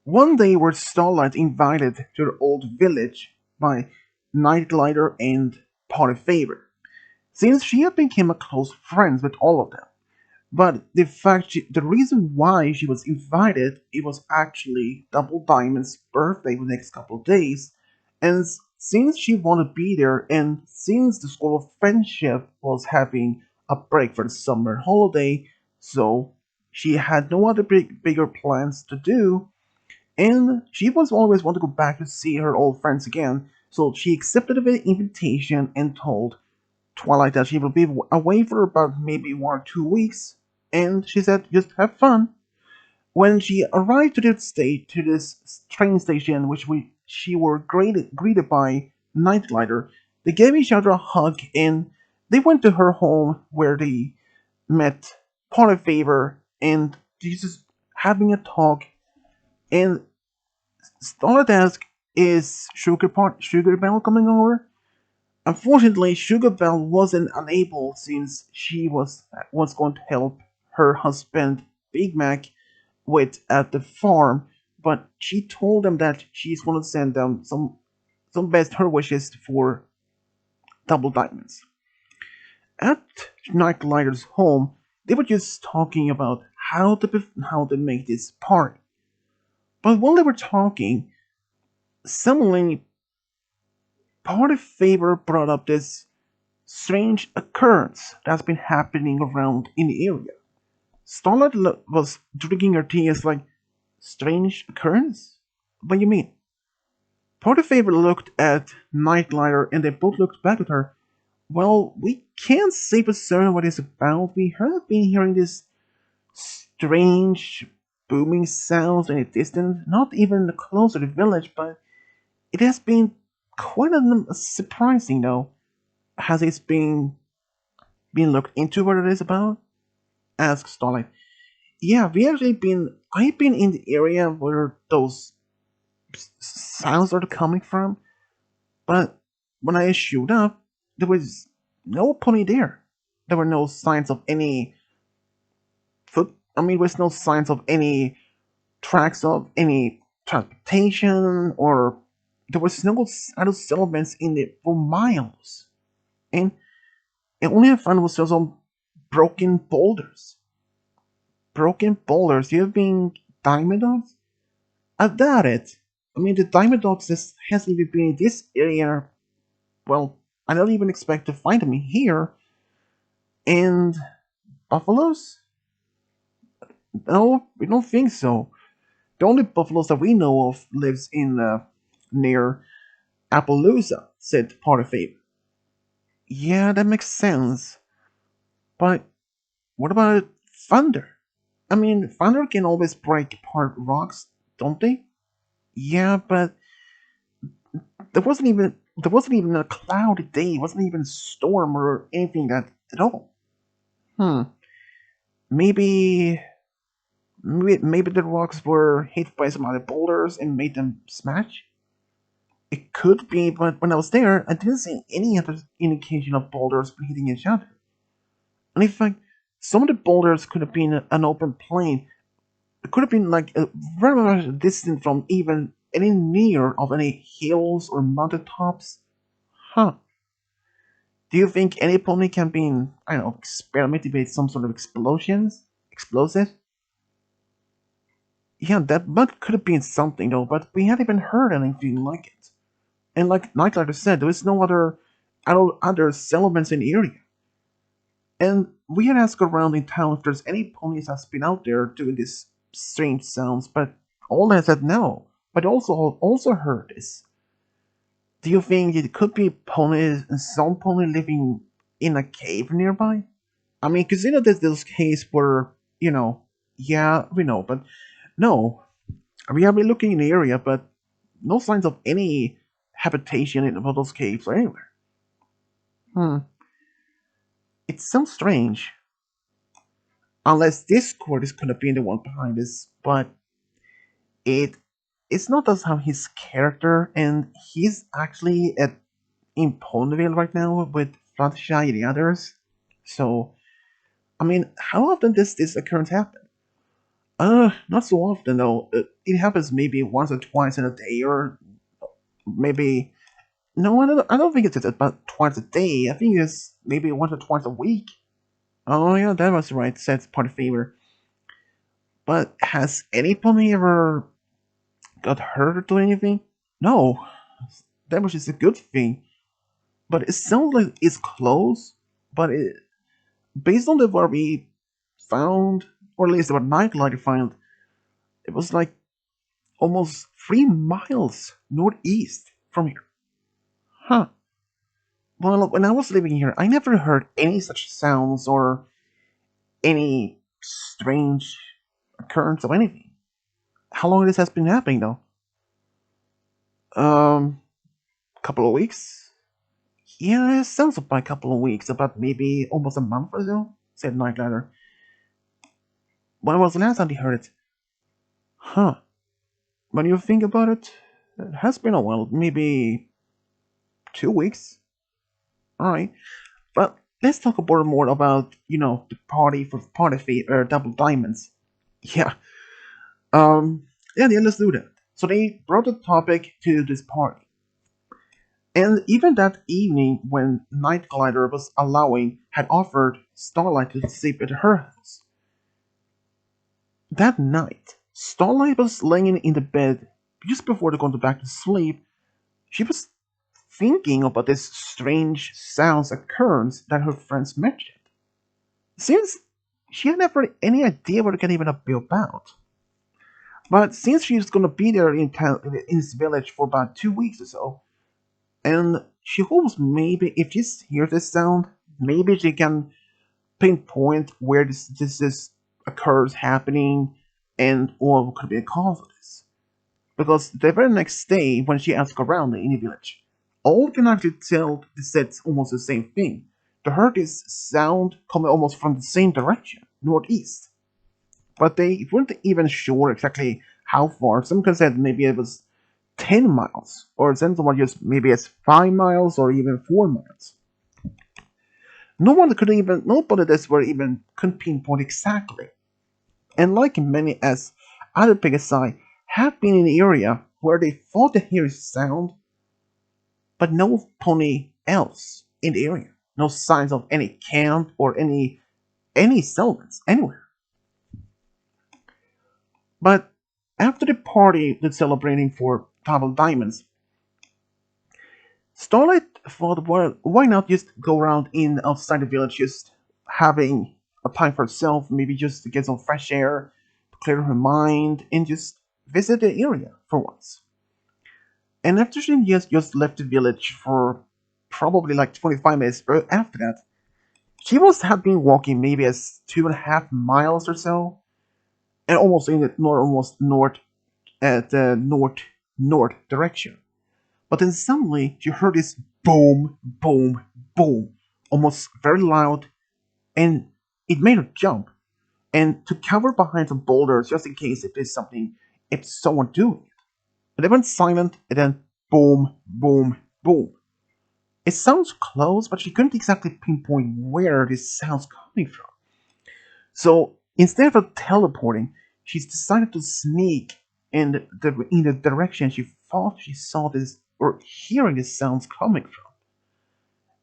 One day were Starlight invited to their old village by Nightglider and Party Favor, since she had become a close friend with all of them. But the reason why she was invited, it was actually Double Diamond's birthday the next couple of days, and since she wanted to be there, and since the School of Friendship was having a break for the summer holiday, so she had no other bigger plans to do, and she was always wanted to go back to see her old friends again. So she accepted the invitation and told Twilight that she will be away for about maybe 1 or 2 weeks, and she said, "Just have fun." When she arrived to this train station, she were greeted by Nightglider, they gave each other a hug and they went to her home where they met Favor and Jesus having a talk. And Starlight asked, "Is Sugar Bell coming over?" Unfortunately, Sugarbelle wasn't unable since she was going to help her husband Big Mac with at the farm, but she told them that she's going to send them some best her wishes for double diamonds. At Nightlighter's home, they were just talking about how to make this party. But while they were talking, suddenly Party Favor brought up this strange occurrence that's been happening around in the area. Starlight was drinking her tea as like, strange occurrence? What do you mean? Porterfavor looked at Nightlighter and they both looked back at her. Well, we can't say for certain what it's about. We have been hearing this strange booming sounds in the distance, not even close to the village, but it has been quite surprising though. Has it been looked into what it is about? Asked Starlight. Yeah, I've been in the area where those sounds are coming from, but when I showed up, there was no pony there. There were no signs of any there was no signs of any tracks of any transportation, or there was no other settlements in it for miles. And the only I found was just some broken boulders. Broken boulders. You have been diamond dogs? I doubt it. I mean, the diamond dogs hasn't even been in this area. Well, I don't even expect to find them here. And buffaloes? No, we don't think so. The only buffaloes that we know of lives in near Appaloosa, said Partyfabe. Yeah, that makes sense. But what about thunder? I mean, thunder can always break apart rocks, don't they? Yeah, but there wasn't even a cloudy day. It wasn't even a storm or anything that at all. Hmm. Maybe maybe the rocks were hit by some other boulders and made them smash. It could be, but when I was there, I didn't see any other indication of boulders hitting each other. And in fact, some of the boulders could have been an open plain. It could have been like very much distant from even any near of any hills or mountain tops. Huh. Do you think any pony can be, I don't know, experimenting with some sort of explosions? Explosive? Yeah, that could have been something though, but we hadn't even heard anything like it. And like Nightlighter said, there is no other settlements in the area. And we had asked around in town if there's any ponies that's been out there doing these strange sounds, but all had said no. But also heard this. Do you think it could be ponies, some pony living in a cave nearby? I mean, because there's those caves where, yeah, we know, but no. We have been looking in the area, but no signs of any habitation in those caves or anywhere. Hmm. It sounds strange. Unless Discord is gonna be the one behind this, but it it's not just how his character, and he's actually in Ponyville right now with Fluttershy and the others. So I mean, how often does this occurrence happen? Not so often though. It happens maybe once or twice in a day, or maybe no, I don't think it's about twice a day. I think it's maybe once or twice a week. Oh yeah, that was right. Says Party Favor. But has any pony ever got hurt or anything? No, that was just a good thing. But it sounds like it's close. But based on the what we found, or at least what Nightlight found, it was like almost 3 miles northeast from here. Huh. Well, when I was living here, I never heard any such sounds or any strange occurrence of anything. How long this has been happening, though? Couple of weeks. Yeah, it sounds about a couple of weeks, about maybe almost a month or so, said Nightlighter. When was the last time you heard it? Huh. When you think about it, it has been a while, maybe 2 weeks. Alright. But let's talk about more about, the party for party double diamonds. Yeah. Yeah, let's do that. So they brought the topic to this party. And even that evening when Night Glider was allowing had offered Starlight to sleep at her house. That night, Starlight was laying in the bed just before they going back to sleep. She was thinking about this strange sounds occurrence that her friends mentioned. Since she had never any idea what it can even be about. But since she's gonna be there in town, in this village for about 2 weeks or so, and she hopes maybe if she hears this sound, maybe she can pinpoint where this occurs happening and what could be the cause of this. Because the very next day, when she asked around in the village, all can actually tell it's almost the same thing. They heard this sound coming almost from the same direction, northeast. But they weren't even sure exactly how far. Some said maybe it was 10 miles, or then someone just maybe it's 5 miles or even 4 miles. Nobody this were even could pinpoint exactly. And like many as other Pegasi have been in the area where they thought they hear sound, but no pony else in the area. No signs of any camp or any settlements anywhere. But after the party that's celebrating for double diamonds, Starlight thought, well, why not just go around in outside the village, just having a time for herself, maybe just to get some fresh air, clear her mind, and just visit the area for once. And after she just left the village for probably like 25 minutes after that, she must have been walking maybe as 2.5 miles or so, and almost in the almost north at the north direction. But then suddenly she heard this boom, boom, boom, almost very loud, and it made her jump and to cover behind some boulders just in case if there's something, if someone doing it. And they went silent, and then boom, boom, boom. It sounds close, but she couldn't exactly pinpoint where this sound's coming from. So instead of teleporting, she's decided to sneak in the direction she thought she saw this or hearing the sounds coming from.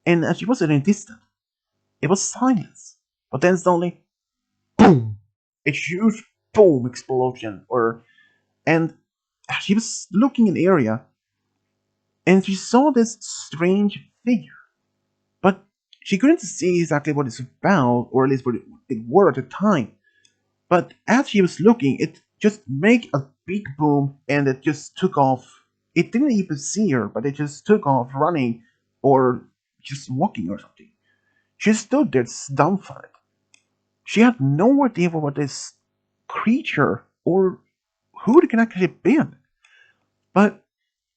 And as she was in a distance, it was silence. But then suddenly, boom! A huge boom explosion. And she was looking in the area, and she saw this strange figure. But she couldn't see exactly what it's about, or at least what it were at the time. But as she was looking, it just made a big boom, and it just took off. It didn't even see her, but it just took off running, or just walking or something. She stood there dumbfounded. She had no idea what this creature or who it can actually have been. But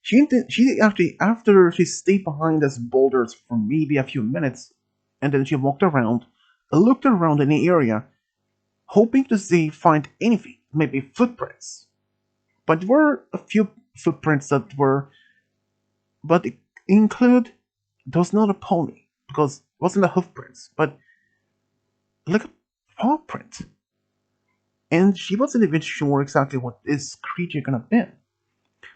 she actually, after she stayed behind those boulders for maybe a few minutes, and then she walked around, looked around in the area, hoping to find anything, maybe footprints. But there were a few footprints that were, but it include, there was not a pony, because it wasn't a hoof prints, but like a paw print. and she wasn't even sure exactly what this creature could have been.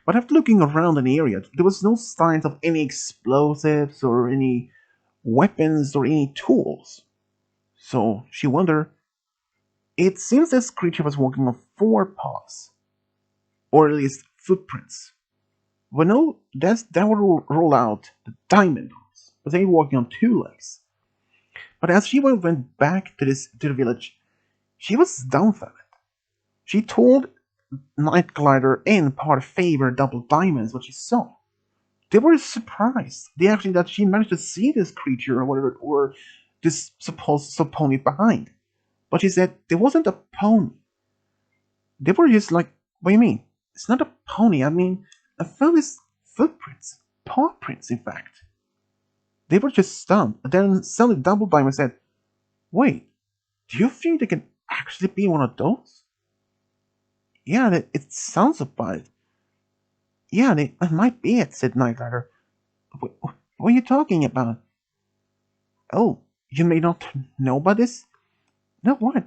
But after looking around the area, there was no signs of any explosives or any weapons or any tools. So she wondered, it seems this creature was walking on four paws, or at least footprints. Well, no, that would rule out the diamond ones, but they were walking on two legs. But as she went back to the village, she was dumbfounded. She told Night Glider and Part Favor Double Diamonds what she saw. They were surprised. They actually that she managed to see this creature or whatever, or this supposed pony behind. But she said there wasn't a pony. They were just like, what do you mean? It's not a pony. I mean, I found his footprints, paw prints, in fact. They were just stunned. And then suddenly Double Diamond said, wait, do you think they can actually be one of those? Yeah, it sounds about it. Yeah, it might be it, said Night Rider. What are you talking about? Oh, you may not know about this? No, what?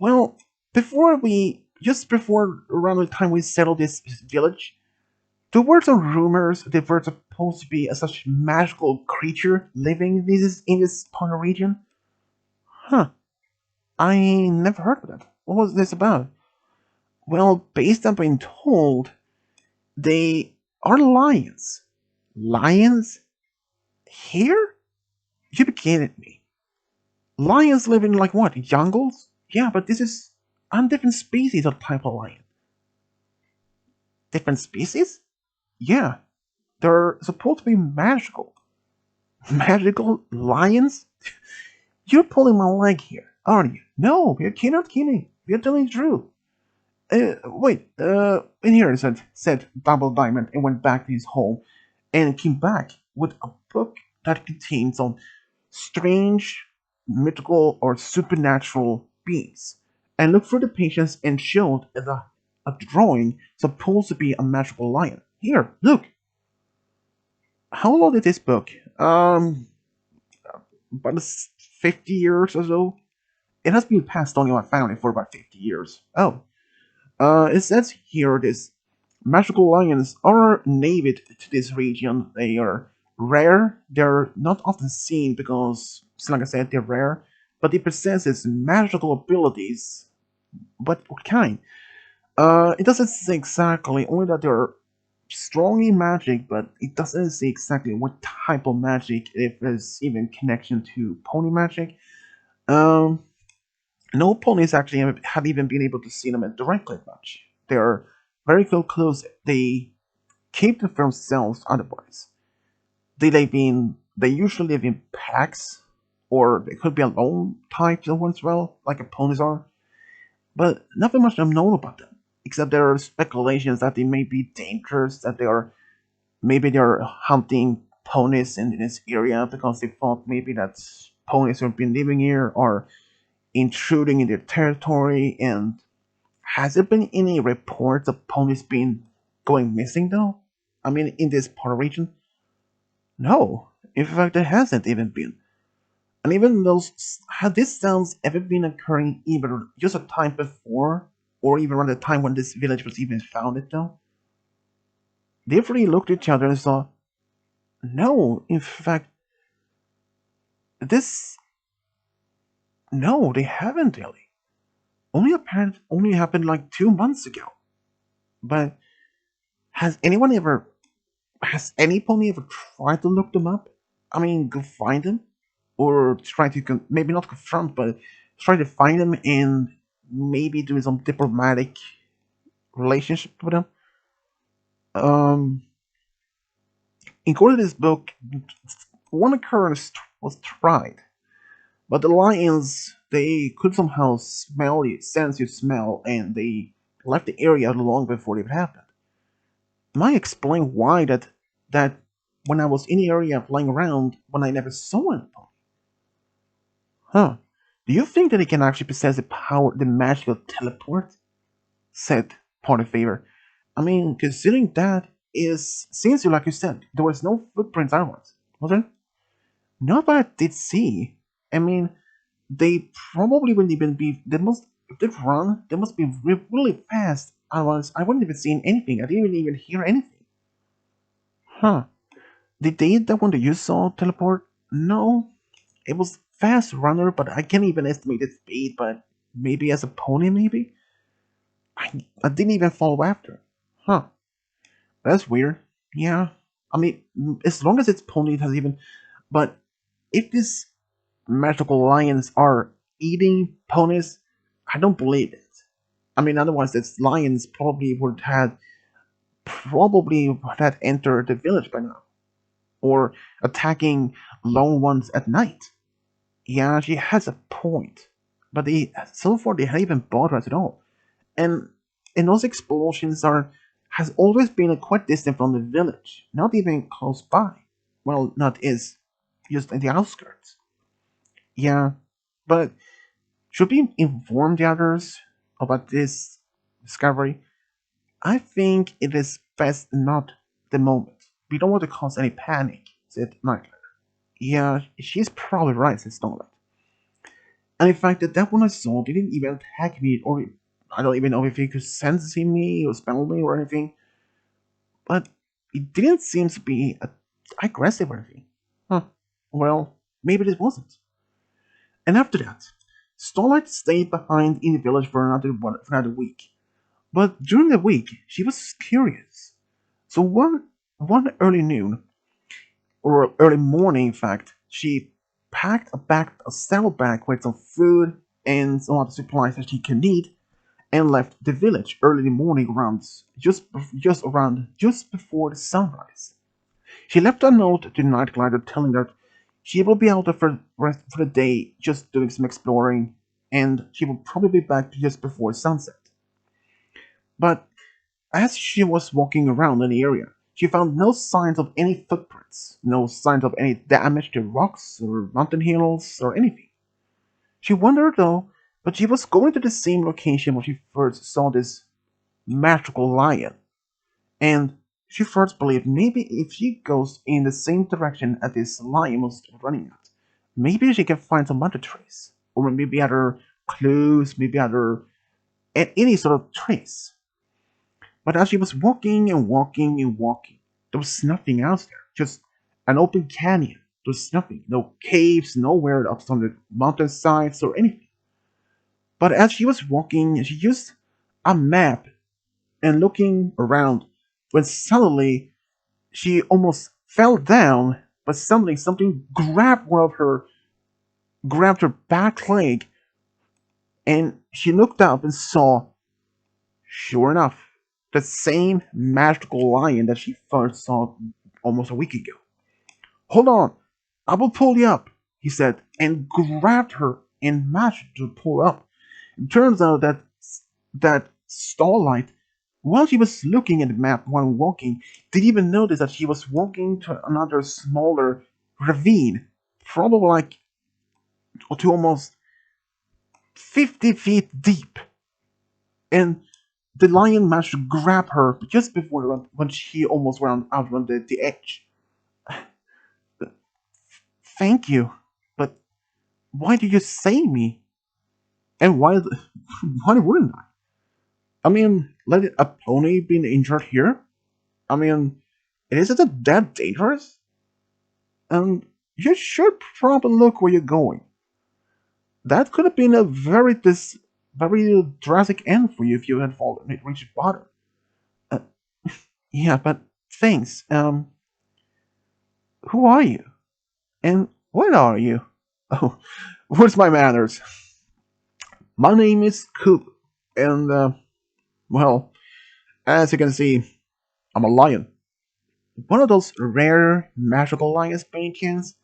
Well, just before around the time we settled this village, there were some rumors there were supposed to be a such magical creature living in this part of the region. Huh, I never heard of that. What was this about? Well, based on being told, they are lions. Lions? Here? You be kidding me. Lions live in like what? Jungles? Yeah, but this is a different species of type of lion. Different species? Yeah, they're supposed to be magical. Magical lions? You're pulling my leg here, aren't you? No, you're not kidding. You're telling the truth. Wait, in here, said Double Diamond and went back to his home and came back with a book that contains some strange, mythical, or supernatural beings. And looked through the pages and showed a drawing supposed to be a magical lion. Here, look. How old is this book? About 50 years or so. It has been passed on in my family for about 50 years. Oh, it says here this magical lions are native to this region. They are rare. They're not often seen because, like I said, they're rare. But they possess magical abilities. But what kind? It doesn't say exactly. Only that they're strong in magic, but it doesn't say exactly what type of magic. If there's even connection to pony magic. Um, no ponies actually have even been able to see them directly much. They are very close. They keep them for themselves otherwise. They usually live in packs, or they could be alone types of ones as well, like a ponies are. But nothing much is known about them, except there are speculations that they may be dangerous, that maybe they're hunting ponies in this area because they thought maybe that ponies who have been living here are intruding in their territory. And has there been any reports of ponies being going missing though? I mean, in this part of the region? No. In fact, there hasn't even been. And even though had this sounds ever been occurring either just a time before or even around the time when this village was even founded though? They three looked at each other and saw, no, in fact, this, no, they haven't really. Only happened like 2 months ago. But has anyone ever has any pony ever tried to look them up? I mean, go find them, or try to maybe not confront, but try to find them and maybe do some diplomatic relationship with them. Um, according to this book, one occurrence was tried, but the lions they could somehow sense your smell, and they left the area long before it happened. Might explain why that when I was in the area playing around, when I never saw any. Huh. Do you think that it can actually possess the magical teleport? Said Porterfavor. I mean, considering that is since you like you said, there was no footprints otherwise, was there? Not that I did see. I mean, they probably wouldn't even be. They must. if they run, they must be really fast. Otherwise, I wouldn't even see anything. I didn't even hear anything. Huh. Did they the one that you saw teleport? No. It was fast runner, but I can't even estimate its speed, but maybe as a pony, maybe? I didn't even follow after. Huh. That's weird. Yeah. I mean, as long as it's pony, it has even. But if these magical lions are eating ponies, I don't believe it. I mean, otherwise, this lions probably would have entered the village by now, or attacking lone ones at night. Yeah, she has a point, but so far they haven't even bothered us at all. And those explosions are has always been quite distant from the village, not even close by. Well, not is, just in the outskirts. Yeah, but should we inform the others about this discovery? I think it is best not the moment. We don't want to cause any panic, said Nightlight. Yeah, she's probably right, said Starlight. And in fact, that one I saw didn't even attack me, or I don't even know if he could sense me or smell me or anything, but it didn't seem to be aggressive or anything. Huh. Well, maybe it wasn't. And after that, Starlight stayed behind in the village for another week. But during the week, she was curious. So one early noon, or early morning, in fact, she packed a saddlebag with some food and some other supplies that she could need, and left the village early in the morning around just before the sunrise. She left a note to the night glider telling her she will be out for the day just doing some exploring, and she will probably be back just before sunset. But as she was walking around in the area, she found no signs of any footprints, no signs of any damage to rocks or mountain hills or anything. She wondered though, but she was going to the same location where she first saw this magical lion, and she first believed maybe if she goes in the same direction as this lion was running at, maybe she can find some other trace, or maybe other clues, maybe other any sort of trace. But as she was walking and walking and walking, there was nothing else there. Just an open canyon. There was nothing. No caves, nowhere up on the mountainsides or anything. But as she was walking, she used a map and looking around when suddenly she almost fell down, but suddenly something grabbed her back leg, and she looked up and saw, sure enough, the same magical lion that she first saw almost a week ago. Hold on, I will pull you up, he said, and grabbed her and managed to pull up. It turns out that Starlight, while she was looking at the map while walking, didn't even notice that she was walking to another smaller ravine, probably like to almost 50 feet deep. And the lion managed to grab her just before when she almost ran out on the edge. Thank you, but why did you save me? And why, why wouldn't I? I mean, let a pony being injured here? I mean, isn't it that dangerous? And you should probably look where you're going. That could have been a very drastic end for you if you had fallen and reached the bottom. Uh, yeah, but thanks. Who are you? And what are you? Oh, what's my manners? My name is Kovu, and well, as you can see, I'm a lion. One of those rare magical lions, by any chance?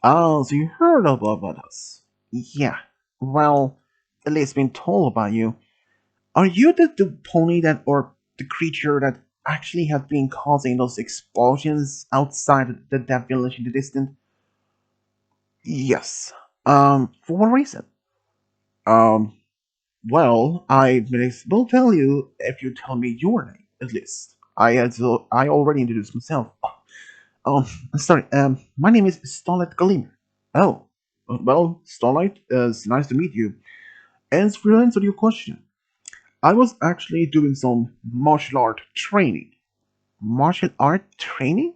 Oh, so you heard of about us? Yeah. Well, at least been told about you. Are you the pony that, or the creature that actually has been causing those explosions outside that village in the distance? Yes. For what reason? Um, well, will tell you if you tell me your name, at least. I already introduced myself. Sorry. My name is Starlight Glimmer. Oh, well, Starlight. It's nice to meet you. And to answer your question, I was actually doing some martial art training. Martial art training?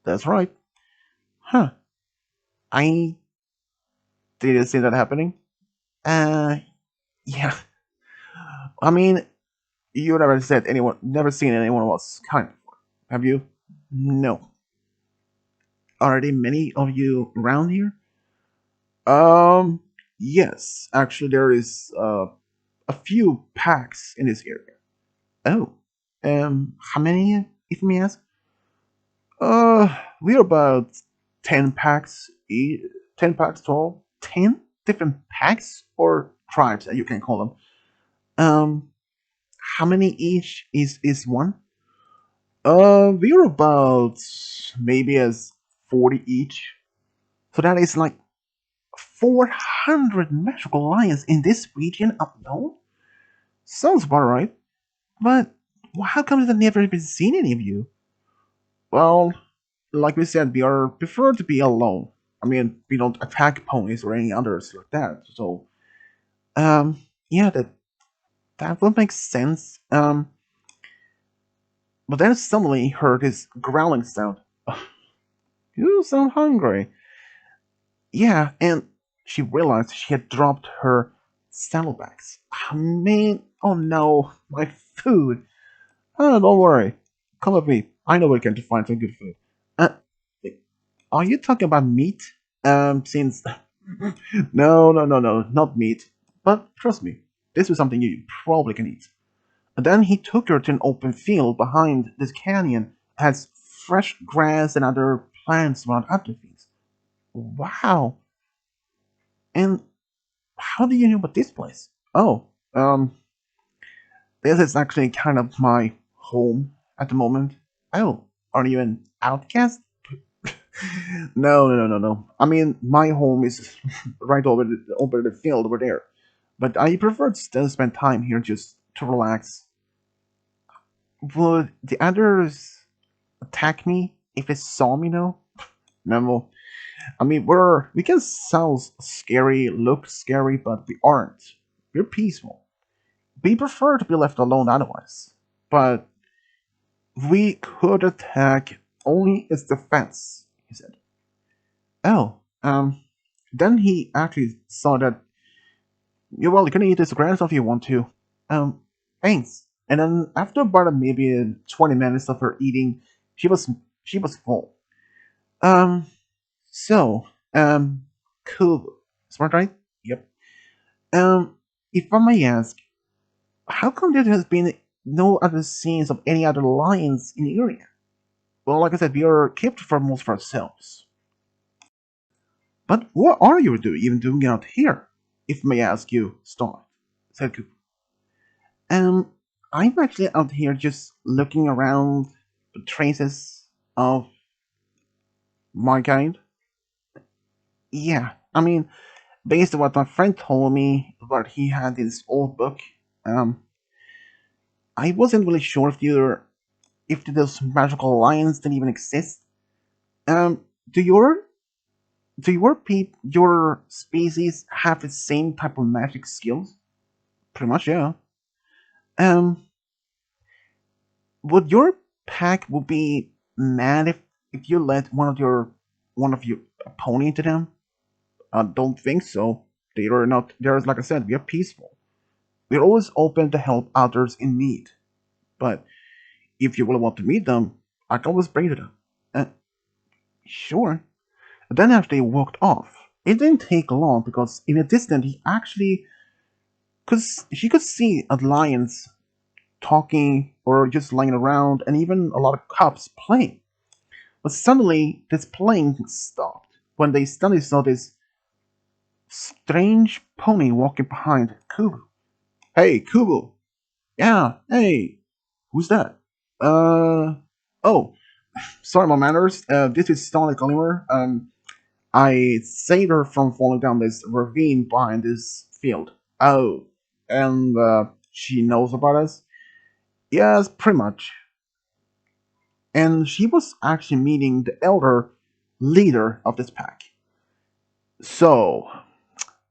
That's right. Huh. I didn't see that happening. Uh, yeah. I mean, you never seen anyone of us kind before, have you? No. Are there many of you around here? Um, yes. Actually, there is a few packs in this area. Oh, how many, if you may ask? We're about 10 packs, 10 packs total. 10 different packs or tribes, you can call them. Um, how many each is one? We're about maybe as 40 each. So that is like 400 magical lions in this region alone? Sounds about right. But how come I've never even seen any of you? Well, like we said, we are prefer to be alone. I mean, we don't attack ponies or any others like that. So, yeah, that would make sense. But then suddenly heard this growling sound. You sound hungry. Yeah, and she realized she had dropped her saddlebags. Oh, man, oh no, my food. Oh, don't worry. Come with me. I know where we can find some good food. Uh, are you talking about meat? Since no, not meat. But trust me, this is something you probably can eat. And then he took her to an open field behind this canyon. Has fresh grass and other plants around other things. Wow. And how do you know about this place? Oh, this is actually kind of my home at the moment. Oh, are you an outcast? No. I mean, my home is right over the field over there. But I prefer to still spend time here just to relax. Would the others attack me if they saw me now? No. I mean, we can sound scary, look scary, but we aren't. We're peaceful. We prefer to be left alone otherwise. But we could attack only as defense, he said. Oh, then he actually saw that, yeah, well, you can eat this grass if you want to. Um, thanks. And then after about maybe 20 minutes of her eating, she was she was full. Um, so, cool. Smart, right? Yep. Um, if I may ask, how come there has been no other scenes of any other lions in the area? Well, like I said, we are kept for most of ourselves. But what are you even doing out here? If may ask you, Star, said Cooper. Um, I'm actually out here just looking around for traces of my kind. Yeah, I mean, based on what my friend told me, what he had in his old book, um, I wasn't really sure if those magical lions didn't even exist. Um, do your your species have the same type of magic skills? Pretty much, yeah. Um, would your pack would be mad if you let one of your pony into them? I don't think so. They are not. They're like I said. We are peaceful. We're always open to help others in need. But if you really want to meet them, I can always bring you them. Uh, sure. And then after he walked off, it didn't take long because in a distance he actually cause he could see a lions talking or just lying around and even a lot of cops playing. But suddenly this playing stopped when they suddenly saw this strange pony walking behind Kubu. Hey, Kubu! Yeah, hey! Who's that? Uh, oh, sorry, my manners. This is Starlight Glimmer. I saved her from falling down this ravine behind this field. Oh, and she knows about us? Yes, pretty much. And she was actually meeting the elder leader of this pack. So,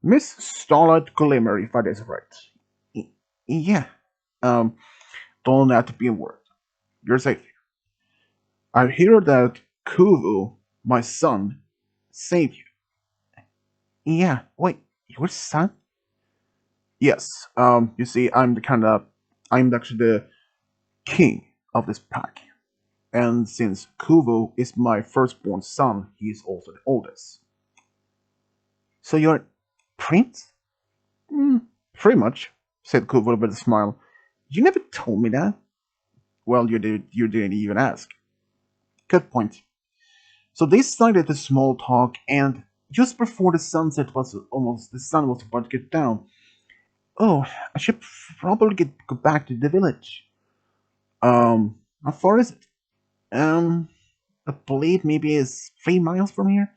Miss Starlight Glimmer, if I did it right. Y- yeah. Um, don't have to be a word. You're safe. I hear that Kovu, my son, saved you. Yeah, wait, your son? Yes. You see, I'm actually the king of this pack. And since Kovu is my firstborn son, he is also the oldest. So you're prince? Pretty much, said Kovu with a smile. You never told me that. Well, you didn't even ask. Good point. So they started the small talk, and just before the sun was about to get down. Oh, I should probably go back to the village. How far is it? Um, I believe maybe it's 3 miles from here.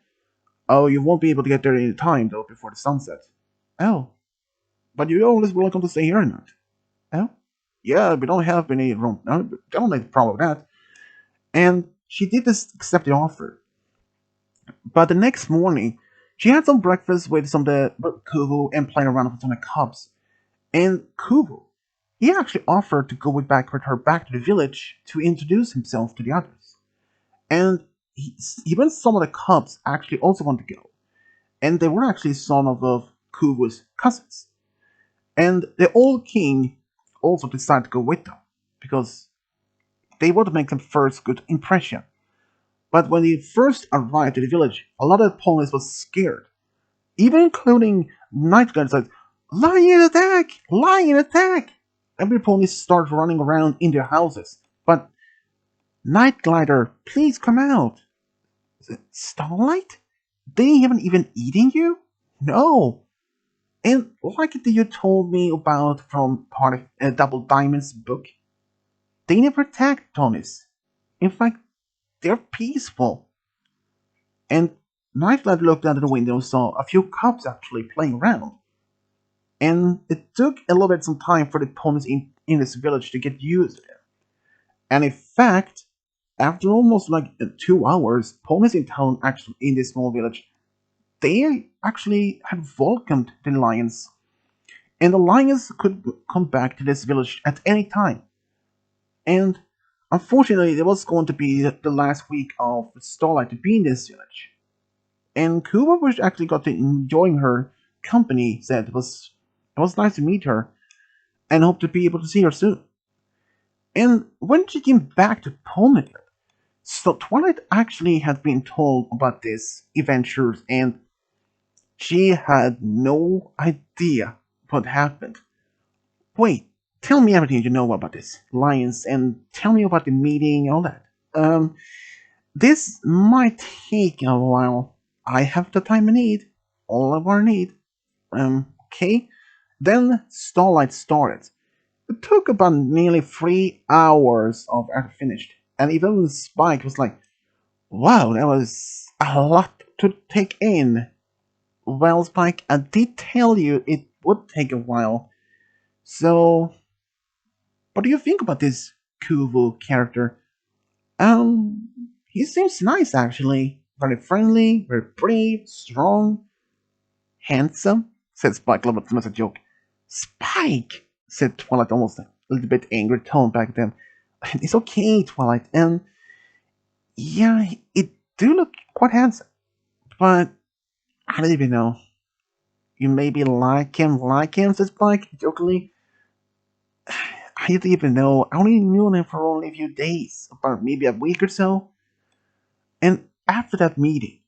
Oh, you won't be able to get there in time though before the sunset. Oh, but you're always welcome to stay here or not. Oh, yeah, we don't have any room. No, don't have a problem with that. And she did this accept the offer. But the next morning, she had some breakfast with some of the Kuvu and played around with some of the cubs. And Kuvu, he actually offered to go with her back to the village to introduce himself to the others. And even some of the cubs actually also want to go. And they were actually some of Kuvu's cousins. And the old king also decided to go with them because they want to make them first good impression. But when they first arrived to the village, a lot of the ponies was scared, even including Night Guard said, "Lion attack! Lion attack!" Every pony started running around in their houses. But Night Glider, please come out. Starlight? They haven't even eaten you? No. And like you told me about from part of Double Diamond's book, they never attacked ponies. In fact, they're peaceful. And Night Glider looked out of the window and saw a few cubs actually playing around. And it took a little bit some time for the ponies in this village to get used to it. And in fact, after almost like 2 hours, ponies in town actually in this small village, they actually had welcomed the lions. And the lions could come back to this village at any time. And unfortunately, it was going to be the last week of Starlight to be in this village. And Kuba which actually got to enjoying her company, said it was nice to meet her and hope to be able to see her soon. And when she came back to Ponyville, so Twilight actually had been told about this adventures and she had no idea what happened. Wait, tell me everything you know about this, Lions, and tell me about the meeting and all that. Um, this might take a while. I have the time I need. All of our need. Okay. Then Starlight started. It took about nearly 3 hours of after finished. And even Spike was like, wow, that was a lot to take in. Well, Spike, I did tell you it would take a while. So, what do you think about this Kuvu character? He seems nice actually. Very friendly, very brave, strong, handsome, said Spike a little bit as a joke. Spike, said Twilight almost a little bit angry tone back then. It's okay, Twilight, and yeah, it do look quite handsome, but I don't even know. You maybe like him, said Spike jokingly. I don't even know. I only knew him for only a few days, about maybe a week or so. And after that meeting,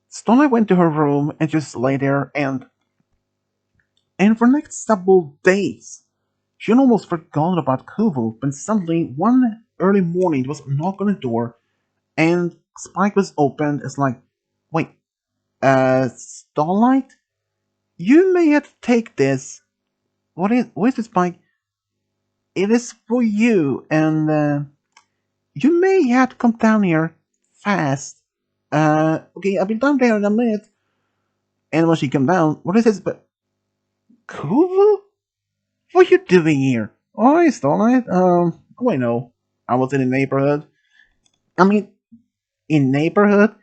Starlight went to her room and just lay there and for the next several days, she had almost forgotten about Kovu, but suddenly one early morning there was a knock on the door and Spike was opened. It's like, wait, Starlight? You may have to take this. What is this, Spike? It is for you, and you may have to come down here fast. Okay, I'll be down there in a minute. And when she come down, what is this? But Kuvu? What are you doing here? Oh, hey, Starlight. Oh, I know. I was in the neighborhood. I mean, in neighborhood?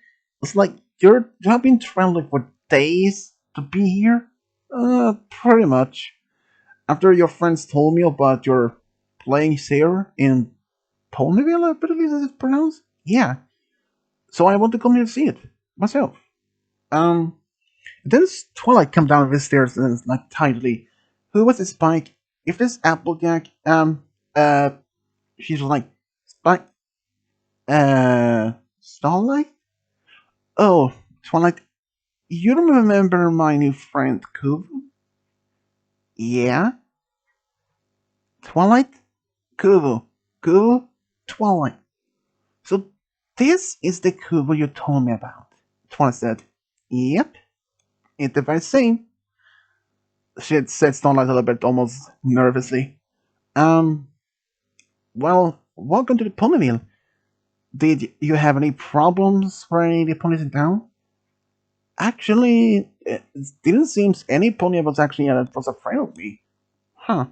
It's like you have been traveling for days. to be here? Pretty much. After your friends told me about your playing here in Ponyville, I believe it's pronounced? Yeah. So I want to come here to see it myself. Um, then Twilight come down the stairs and it's like tightly, who was this Spike? If this Applejack, uh, she's like, Spike, Starlight? Oh, Twilight, you don't remember my new friend Kovu? Yeah? Twilight? Kovu. Kovu? Twilight. So this is the Kovu you told me about. Twilight said, yep, it's the very same. She had said Starlight a little bit, almost nervously. Um, well, welcome to the Ponyville. Did you have any problems for any of the ponies in town? Actually, it didn't seem any pony was afraid of me. Huh.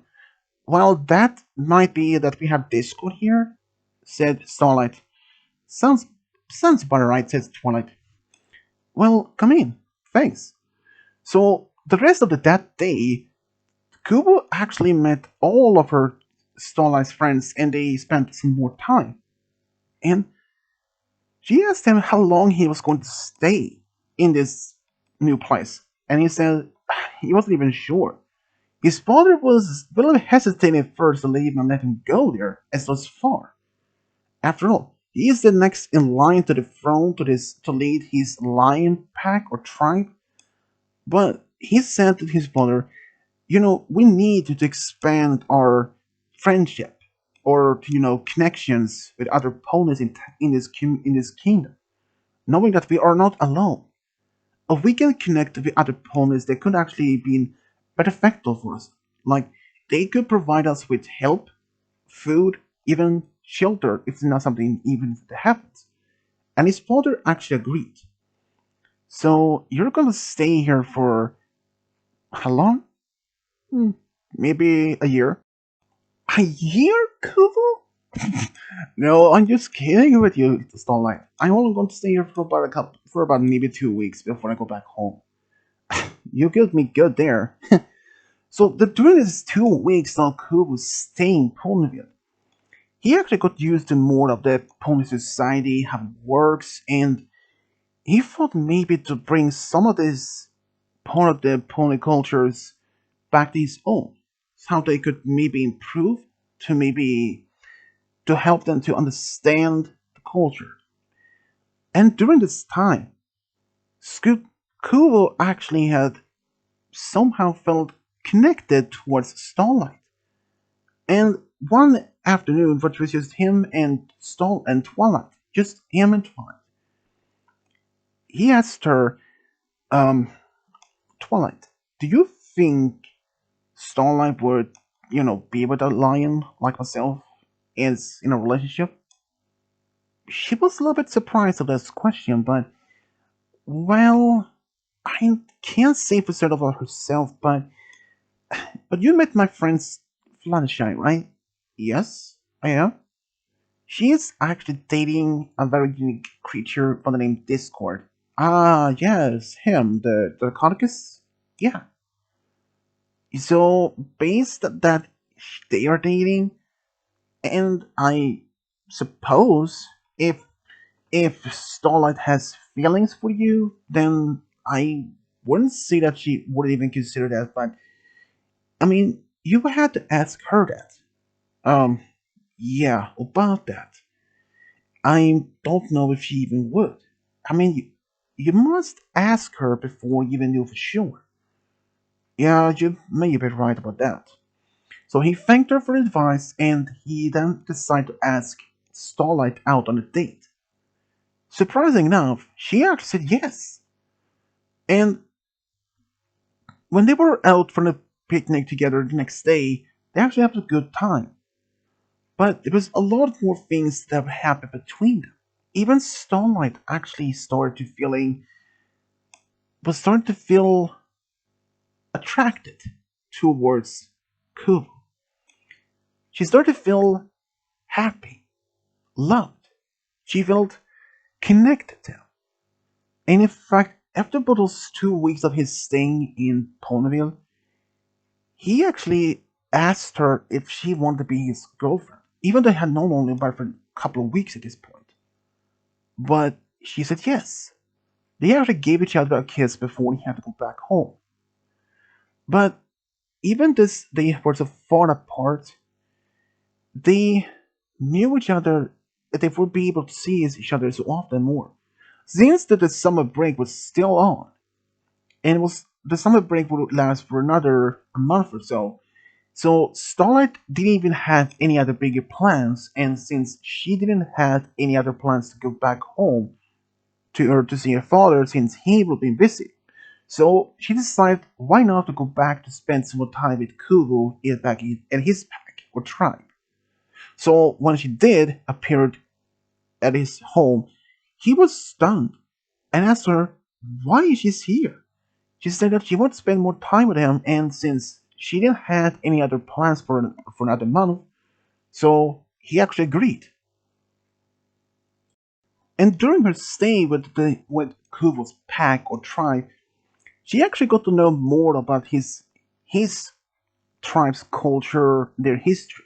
Well, that might be that we have Discord here, said Starlight. Sounds sounds about right, said Twilight. Well, come in. Thanks. So the rest of that day, Kubo actually met all of her Starlight's friends and they spent some more time. And she asked him how long he was going to stay in this new place. And he said he wasn't even sure. His father was a little hesitating at first to leave and let him go there, as it was far. After all, he is the next in line to the throne to lead his lion pack or tribe. But he said to his father, we need to expand our friendship or connections with other ponies in this kingdom, knowing that we are not alone. If we can connect with other ponies, they could actually be beneficial for us. Like they could provide us with help, food, even shelter if it's not something even if it happens. And his father actually agreed. So you're gonna stay here for how long? Hmm, maybe a year. A year, Kubo? No, I'm just kidding with you, Starlight. I'm only going to stay here for about maybe 2 weeks before I go back home. You killed me good there. So during these 2 weeks, now Kubo was staying in Ponyville. He actually got used to more of the pony society, how it works, and he thought maybe to bring some of this part of the pony cultures back to his own. How they could maybe improve to maybe to help them to understand the culture. And during this time, Kubo actually had somehow felt connected towards Starlight. And one afternoon, which was just him and Twilight, just him and Twilight, he asked her, um, Twilight, do you think Starlight would, be with a lion like myself is in a relationship? She was a little bit surprised at this question, but well, I can't say for certain about herself, but you met my friend Fluttershy, right? Yes, I am. She is actually dating a very unique creature by the name Discord. Ah, yes, him, the Caucus? Yeah. So, based that they are dating, and I suppose if Starlight has feelings for you, then I wouldn't say that she would even consider that, but I mean, you had to ask her that. Yeah, about that. I don't know if she even would. I mean, you must ask her before you even know for sure. Yeah, you may be right about that. So he thanked her for advice and he then decided to ask Starlight out on a date. Surprising enough, she actually said yes. And when they were out for the picnic together the next day, they actually had a good time. But there was a lot more things that happened between them. Even Starlight actually starting to feel attracted towards Kubo. She started to feel happy, loved. She felt connected to him. And in fact, after about those 2 weeks of his staying in Ponyville, he actually asked her if she wanted to be his girlfriend, even though they had known only about for a couple of weeks at this point. But she said yes. They actually gave each other a kiss before he had to go back home. But even this, they were so far apart, they knew each other that they would be able to see each other so often more. Since that the summer break was still on, and it was the summer break would last for another a month or so. So Starlight didn't even have any other bigger plans, and since she didn't have any other plans to go back home to her to see her father since he would be busy, so she decided why not to go back to spend some more time with Kovu back in his pack or tribe. So when she did appear at his home, he was stunned and asked her why she's here. She said that she wanted to spend more time with him, and since she didn't have any other plans for another month, so he actually agreed. And during her stay with Kuvo's pack or tribe, she actually got to know more about his tribe's culture, their history,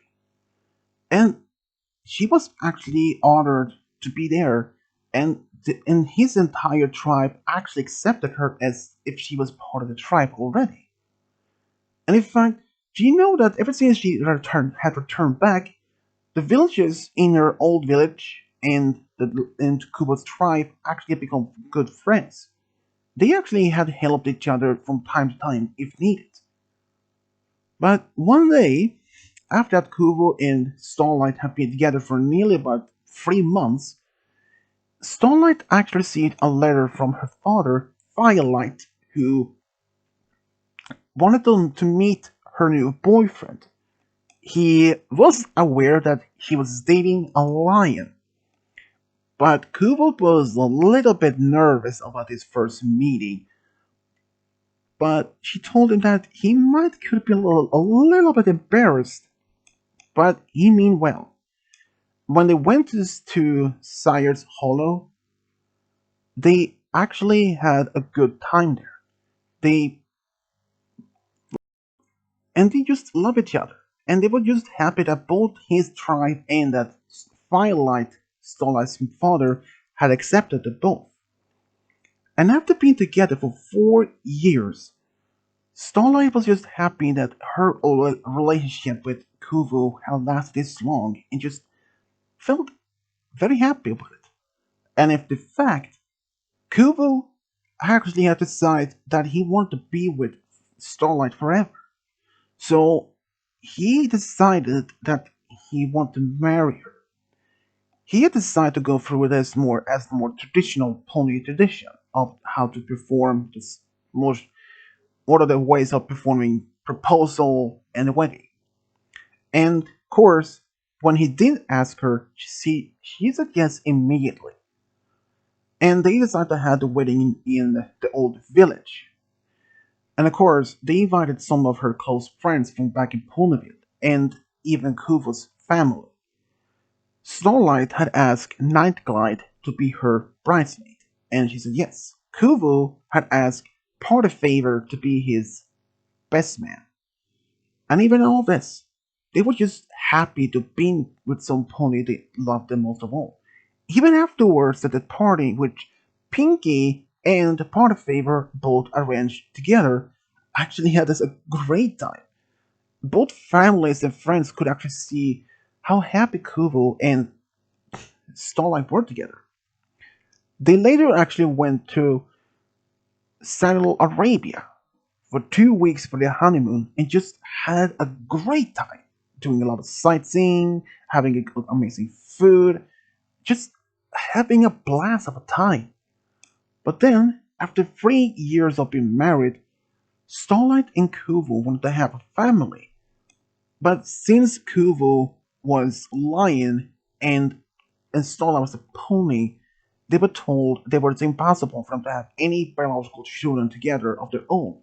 and she was actually honored to be there. And his entire tribe actually accepted her as if she was part of the tribe already. And in fact, do you know that ever since she had returned back, the villagers in her old village and Kubo's tribe actually had become good friends. They actually had helped each other from time to time if needed. But one day, after that Kubo and Starlight had been together for nearly about 3 months, Starlight actually received a letter from her father, Firelight, who wanted to meet her new boyfriend. He was aware that he was dating a lion, but Kubo was a little bit nervous about his first meeting. But she told him that he could be a little bit embarrassed, but he meant well. When they went to Sire's Hollow, they actually had a good time there. They they just love each other, and they were just happy that both his tribe and that Firelight, Starlight's father, had accepted them both. And after being together for 4 years, Starlight was just happy that her relationship with Kuvu had lasted this long and just felt very happy about it. And if the fact, Kuvu actually had decided that he wanted to be with Starlight forever. So he decided that he wanted to marry her. He had decided to go through with as more traditional pony tradition of how to perform this most what are the ways of performing proposal and a wedding. And of course, when he did ask her, she said yes immediately. And they decided to have the wedding in the old village. And of course, they invited some of her close friends from back in Ponyville, and even Kuva's family. Starlight had asked Nightglide to be her bridesmaid, and she said yes. Kuvu had asked Favor to be his best man. And even all this, they were just happy to be with some pony they loved the most of all. Even afterwards at the party, which Pinky and Favor both arranged together, actually had us a great time. Both families and friends could actually see how happy Kuvu and Starlight were together. They later actually went to Saudi Arabia for 2 weeks for their honeymoon and just had a great time doing a lot of sightseeing, having amazing food, just having a blast of a time. But then, after 3 years of being married, Starlight and Kuvu wanted to have a family. But since Kuvu was lion and Starlight was a pony, they were told it was impossible for them to have any biological children together of their own.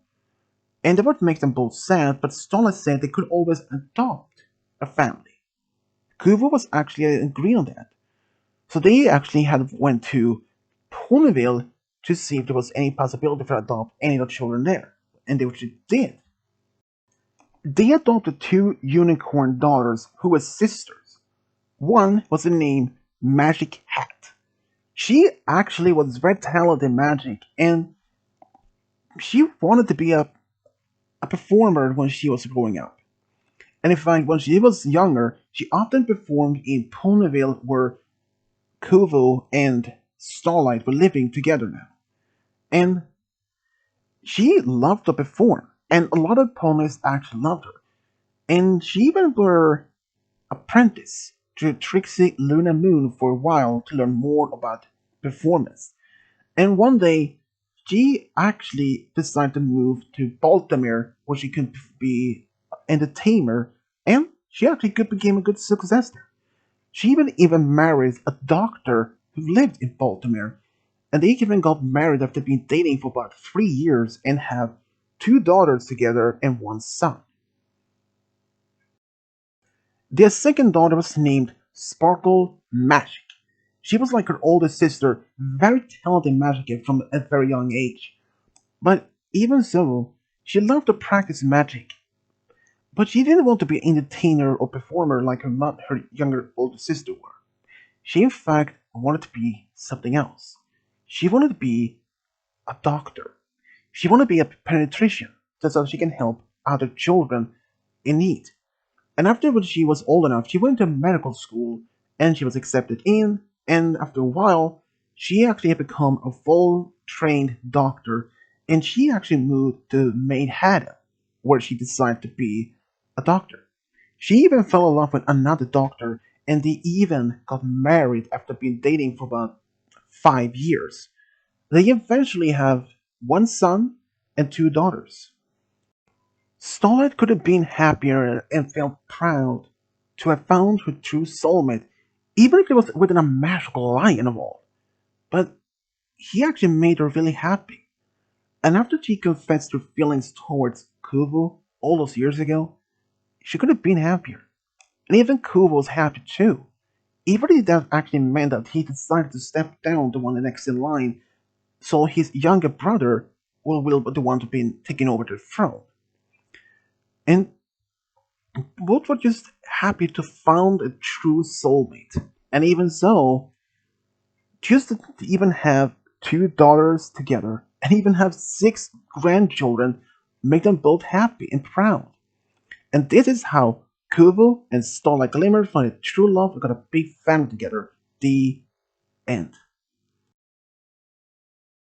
And that would make them both sad, but Starlight said they could always adopt a family. Kuvu was actually agreeing on that. So they actually had went to Ponyville to see if there was any possibility for adopt any of the children there, and they actually did. They adopted two unicorn daughters who were sisters. One was named Magic Hat. She actually was very talented in magic, and she wanted to be a performer when she was growing up. And in fact, when she was younger, she often performed in Ponyville where Kovu and Starlight were living together now. And she loved to perform, and a lot of ponies actually loved her. And she even were apprentice to Trixie Luna Moon for a while to learn more about performance. And one day, she actually decided to move to Baltimore where she could be an entertainer, and she actually could become a good success there. She even married a doctor who lived in Baltimore, and they even got married after being dating for about 3 years and have two daughters together and one son. Their second daughter was named Sparkle Magic. She was like her older sister, very talented in magic from a very young age. But even so, she loved to practice magic. But she didn't want to be an entertainer or performer like her younger older sister were. She in fact wanted to be something else. She wanted to be a doctor. She wanted to be a pediatrician so that she can help other children in need. And after when she was old enough, she went to medical school and she was accepted in. And after a while, she actually had become a full trained doctor. And she actually moved to Manhattan, where she decided to be a doctor. She even fell in love with another doctor, and they even got married after being dating for about 5 years. They eventually have one son and two daughters. Starlight could have been happier and felt proud to have found her true soulmate, even if it was within a magical lion involved. But he actually made her really happy. And after she confessed her feelings towards Kovu all those years ago, she could have been happier. And even Kovu was happy too. Even if that actually meant that he decided to step down to one next in line, so his younger brother will be the one to be taking over the throne. And both were just happy to found a true soulmate. And even so, just to even have two daughters together and even have six grandchildren make them both happy and proud. And this is how Kovu and Starlight Glimmer find a true love and got a big family together. The end.